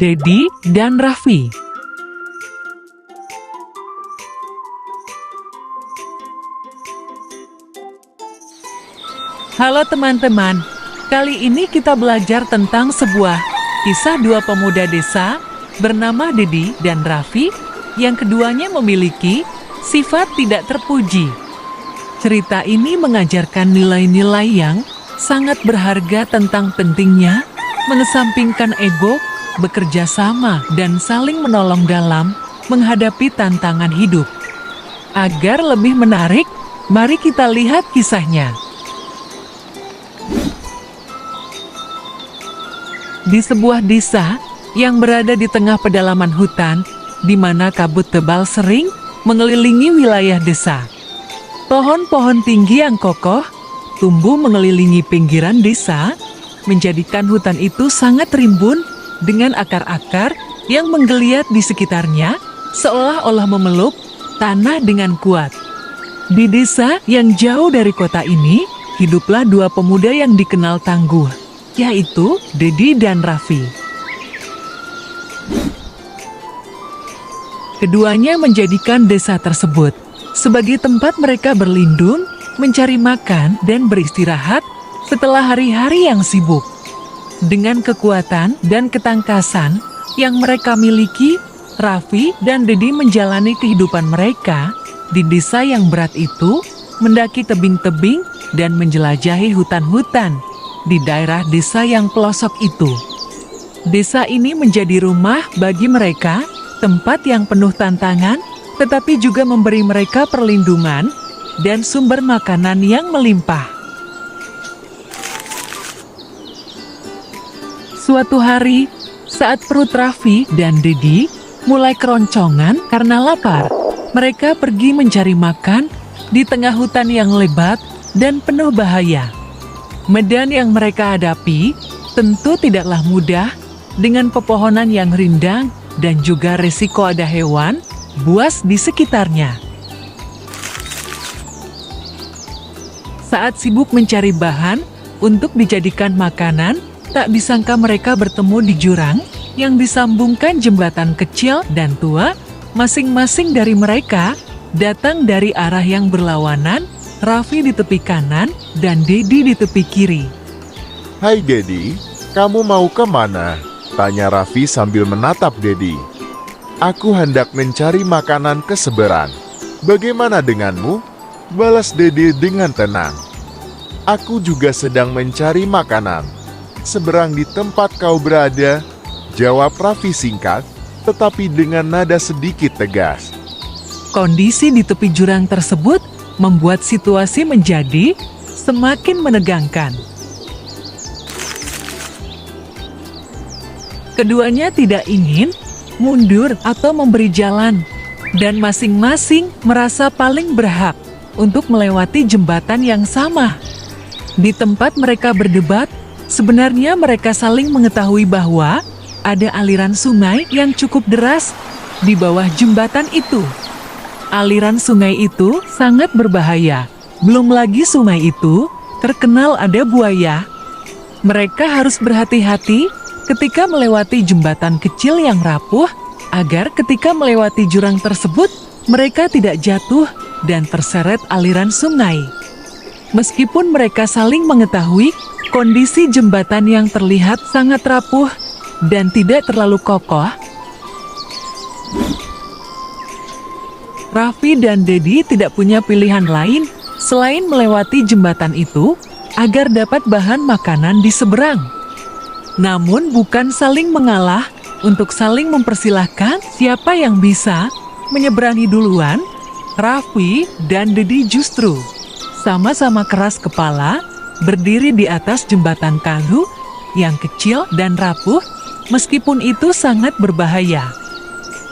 Dedi dan Raffi. Halo teman-teman, kali ini kita belajar tentang sebuah kisah dua pemuda desa bernama Dedi dan Raffi yang keduanya memiliki sifat tidak terpuji. Cerita ini mengajarkan nilai-nilai yang sangat berharga tentang pentingnya mengesampingkan ego, bekerja sama, dan saling menolong dalam menghadapi tantangan hidup. Agar lebih menarik, mari kita lihat kisahnya. Di sebuah desa yang berada di tengah pedalaman hutan, di mana kabut tebal sering mengelilingi wilayah desa. Pohon-pohon tinggi yang kokoh tumbuh mengelilingi pinggiran desa, menjadikan hutan itu sangat rimbun dengan akar-akar yang menggeliat di sekitarnya, seolah-olah memeluk tanah dengan kuat. Di desa yang jauh dari kota ini, hiduplah dua pemuda yang dikenal tangguh, yaitu Dedi dan Raffi. Keduanya menjadikan desa tersebut sebagai tempat mereka berlindung, mencari makan, dan beristirahat setelah hari-hari yang sibuk. Dengan kekuatan dan ketangkasan yang mereka miliki, Raffi dan Dedi menjalani kehidupan mereka di desa yang berat itu, mendaki tebing-tebing dan menjelajahi hutan-hutan di daerah desa yang pelosok itu. Desa ini menjadi rumah bagi mereka, tempat yang penuh tantangan, tetapi juga memberi mereka perlindungan dan sumber makanan yang melimpah. Suatu hari, saat perut Raffi dan Dedi mulai keroncongan karena lapar, mereka pergi mencari makan di tengah hutan yang lebat dan penuh bahaya. Medan yang mereka hadapi tentu tidaklah mudah, dengan pepohonan yang rindang dan juga risiko ada hewan buas di sekitarnya. Saat sibuk mencari bahan untuk dijadikan makanan, tak disangka mereka bertemu di jurang yang disambungkan jembatan kecil dan tua. Masing-masing dari mereka datang dari arah yang berlawanan, Raffi di tepi kanan dan Dedi di tepi kiri. Hai Dedi, kamu mau kemana? Tanya Raffi sambil menatap Dedi. Aku hendak mencari makanan ke seberang. Bagaimana denganmu? Balas Dedi dengan tenang. Aku juga sedang mencari makanan. Seberang di tempat kau berada, jawab Raffi singkat, tetapi dengan nada sedikit tegas. Kondisi di tepi jurang tersebut membuat situasi menjadi semakin menegangkan. Keduanya tidak ingin mundur atau memberi jalan, dan masing-masing merasa paling berhak untuk melewati jembatan yang sama. Di tempat mereka berdebat, sebenarnya mereka saling mengetahui bahwa ada aliran sungai yang cukup deras di bawah jembatan itu. Aliran sungai itu sangat berbahaya. Belum lagi sungai itu terkenal ada buaya. Mereka harus berhati-hati ketika melewati jembatan kecil yang rapuh, agar ketika melewati jurang tersebut, mereka tidak jatuh dan terseret aliran sungai. Meskipun mereka saling mengetahui, kondisi jembatan yang terlihat sangat rapuh dan tidak terlalu kokoh, Raffi dan Dedi tidak punya pilihan lain selain melewati jembatan itu agar dapat bahan makanan di seberang. Namun bukan saling mengalah, untuk saling mempersilahkan siapa yang bisa menyeberangi duluan, Raffi dan Dedi justru sama-sama keras kepala berdiri di atas jembatan kayu yang kecil dan rapuh, meskipun itu sangat berbahaya.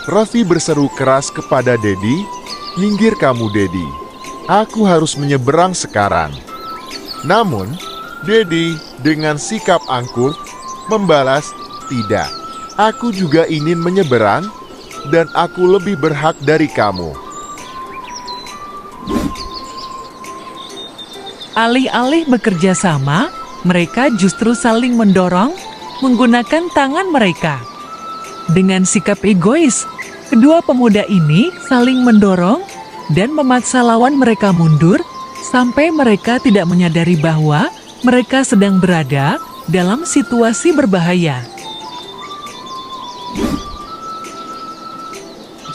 Raffi berseru keras kepada Dedi, "Minggir kamu Dedi, aku harus menyeberang sekarang." Namun, Dedi dengan sikap angkuh membalas, "Tidak, aku juga ingin menyeberang dan aku lebih berhak dari kamu." Alih-alih bekerja sama, mereka justru saling mendorong menggunakan tangan mereka. Dengan sikap egois, kedua pemuda ini saling mendorong dan memaksa lawan mereka mundur sampai mereka tidak menyadari bahwa mereka sedang berada dalam situasi berbahaya.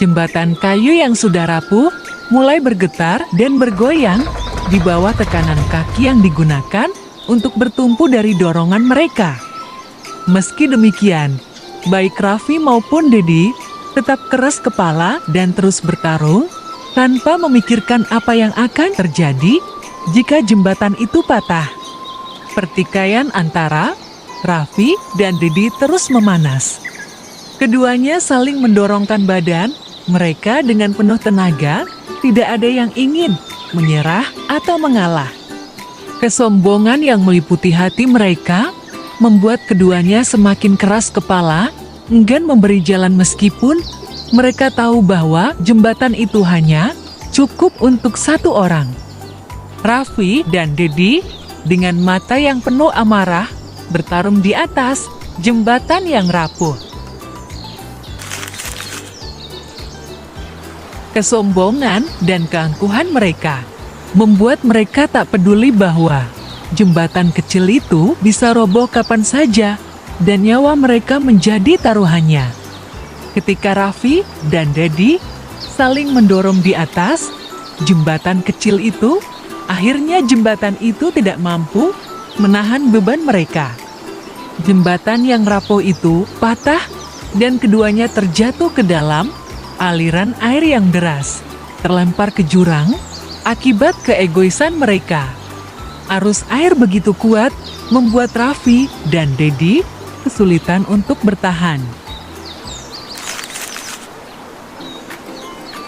Jembatan kayu yang sudah rapuh mulai bergetar dan bergoyang di bawah tekanan kaki yang digunakan untuk bertumpu dari dorongan mereka. Meski demikian, baik Raffi maupun Dedi tetap keras kepala dan terus bertarung tanpa memikirkan apa yang akan terjadi jika jembatan itu patah. Pertikaian antara Raffi dan Dedi terus memanas. Keduanya saling mendorongkan badan mereka dengan penuh tenaga, tidak ada yang ingin menyerah atau mengalah. Kesombongan yang meliputi hati mereka membuat keduanya semakin keras kepala, enggan memberi jalan meskipun mereka tahu bahwa jembatan itu hanya cukup untuk satu orang. Raffi dan Dedi dengan mata yang penuh amarah bertarung di atas jembatan yang rapuh. Kesombongan dan keangkuhan mereka membuat mereka tak peduli bahwa jembatan kecil itu bisa roboh kapan saja dan nyawa mereka menjadi taruhannya. Ketika Raffi dan Dedi saling mendorong di atas jembatan kecil itu, akhirnya jembatan itu tidak mampu menahan beban mereka. Jembatan yang rapuh itu patah dan keduanya terjatuh ke dalam aliran air yang deras, terlempar ke jurang akibat keegoisan mereka. Arus air begitu kuat membuat Raffi dan Dedi kesulitan untuk bertahan.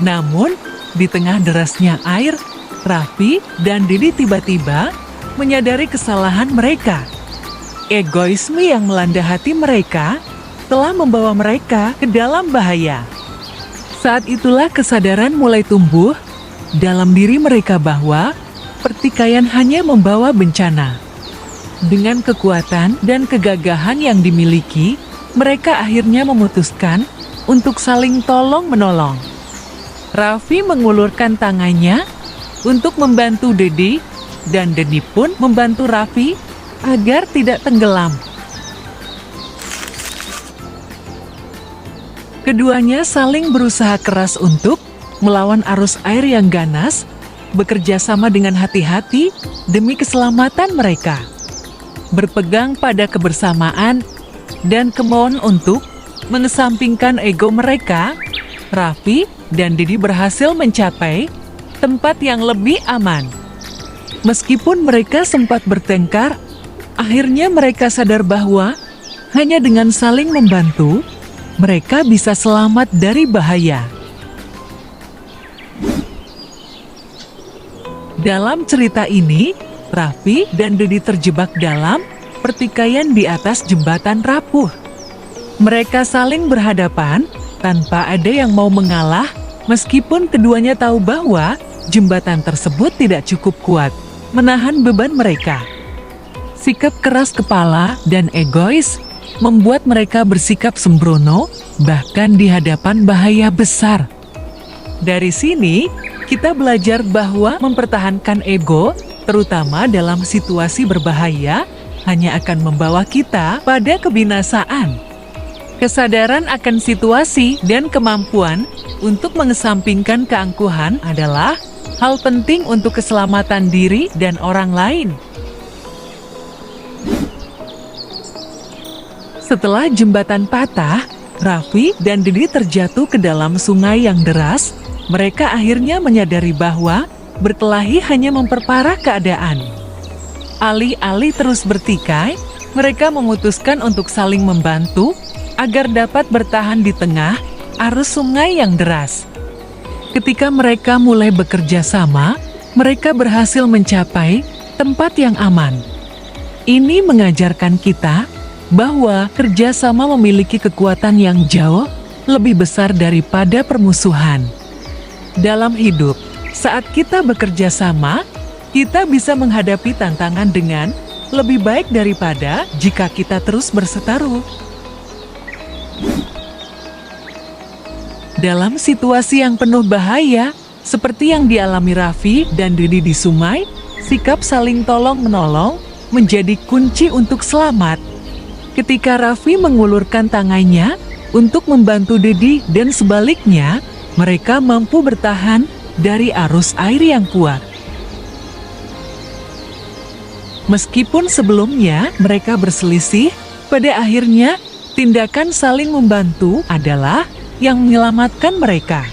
Namun, di tengah derasnya air, Raffi dan Dedi tiba-tiba menyadari kesalahan mereka. Egoisme yang melanda hati mereka telah membawa mereka ke dalam bahaya. Saat itulah kesadaran mulai tumbuh dalam diri mereka bahwa pertikaian hanya membawa bencana. Dengan kekuatan dan kegagahan yang dimiliki, mereka akhirnya memutuskan untuk saling tolong-menolong. Raffi mengulurkan tangannya untuk membantu Dedi, dan Dedi pun membantu Raffi agar tidak tenggelam. Keduanya saling berusaha keras untuk melawan arus air yang ganas, bekerja sama dengan hati-hati demi keselamatan mereka. Berpegang pada kebersamaan dan kemauan untuk mengesampingkan ego mereka, Raffi dan Dedi berhasil mencapai tempat yang lebih aman. Meskipun mereka sempat bertengkar, akhirnya mereka sadar bahwa hanya dengan saling membantu, mereka bisa selamat dari bahaya. Dalam cerita ini, Raffi dan Dedi terjebak dalam pertikaian di atas jembatan rapuh. Mereka saling berhadapan tanpa ada yang mau mengalah, meskipun keduanya tahu bahwa jembatan tersebut tidak cukup kuat menahan beban mereka. Sikap keras kepala dan egois membuat mereka bersikap sembrono, bahkan di hadapan bahaya besar. Dari sini, kita belajar bahwa mempertahankan ego, terutama dalam situasi berbahaya, hanya akan membawa kita pada kebinasaan. Kesadaran akan situasi dan kemampuan untuk mengesampingkan keangkuhan adalah hal penting untuk keselamatan diri dan orang lain. Setelah jembatan patah, Raffi dan Dedi terjatuh ke dalam sungai yang deras. Mereka akhirnya menyadari bahwa berkelahi hanya memperparah keadaan. Alih-alih terus bertikai, mereka memutuskan untuk saling membantu agar dapat bertahan di tengah arus sungai yang deras. Ketika mereka mulai bekerja sama, mereka berhasil mencapai tempat yang aman. Ini mengajarkan kita bahwa kerjasama memiliki kekuatan yang jauh lebih besar daripada permusuhan. Dalam hidup, saat kita bekerja sama, kita bisa menghadapi tantangan dengan lebih baik daripada jika kita terus berseteru. Dalam situasi yang penuh bahaya, seperti yang dialami Raffi dan Dedi di Sumai, sikap saling tolong-menolong menjadi kunci untuk selamat. Ketika Raffi mengulurkan tangannya untuk membantu Dedi dan sebaliknya, mereka mampu bertahan dari arus air yang kuat. Meskipun sebelumnya mereka berselisih, pada akhirnya tindakan saling membantu adalah yang menyelamatkan mereka.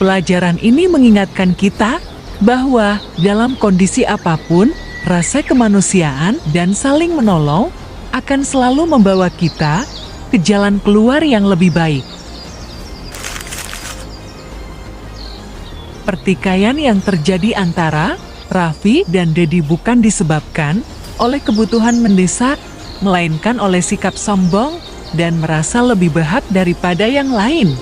Pelajaran ini mengingatkan kita bahwa dalam kondisi apapun, rasa kemanusiaan dan saling menolong akan selalu membawa kita ke jalan keluar yang lebih baik. Pertikaian yang terjadi antara Raffi dan Dedi bukan disebabkan oleh kebutuhan mendesak, melainkan oleh sikap sombong dan merasa lebih berhak daripada yang lain.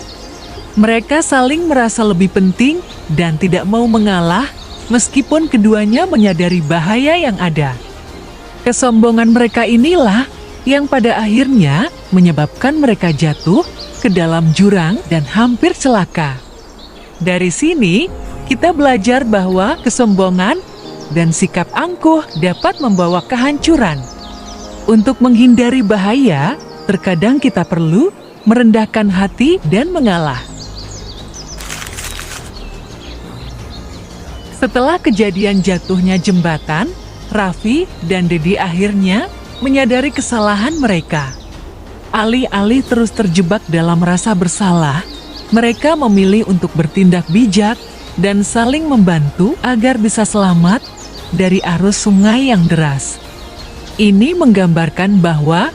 Mereka saling merasa lebih penting dan tidak mau mengalah, meskipun keduanya menyadari bahaya yang ada. Kesombongan mereka inilah yang pada akhirnya menyebabkan mereka jatuh ke dalam jurang dan hampir celaka. Dari sini, kita belajar bahwa kesombongan dan sikap angkuh dapat membawa kehancuran. Untuk menghindari bahaya, terkadang kita perlu merendahkan hati dan mengalah. Setelah kejadian jatuhnya jembatan, Raffi dan Dedi akhirnya menyadari kesalahan mereka. Alih-alih terus terjebak dalam rasa bersalah, mereka memilih untuk bertindak bijak dan saling membantu agar bisa selamat dari arus sungai yang deras. Ini menggambarkan bahwa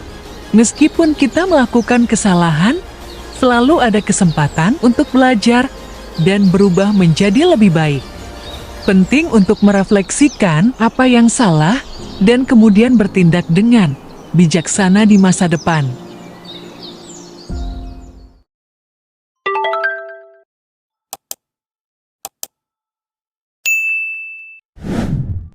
meskipun kita melakukan kesalahan, selalu ada kesempatan untuk belajar dan berubah menjadi lebih baik. Penting untuk merefleksikan apa yang salah dan kemudian bertindak dengan bijaksana di masa depan.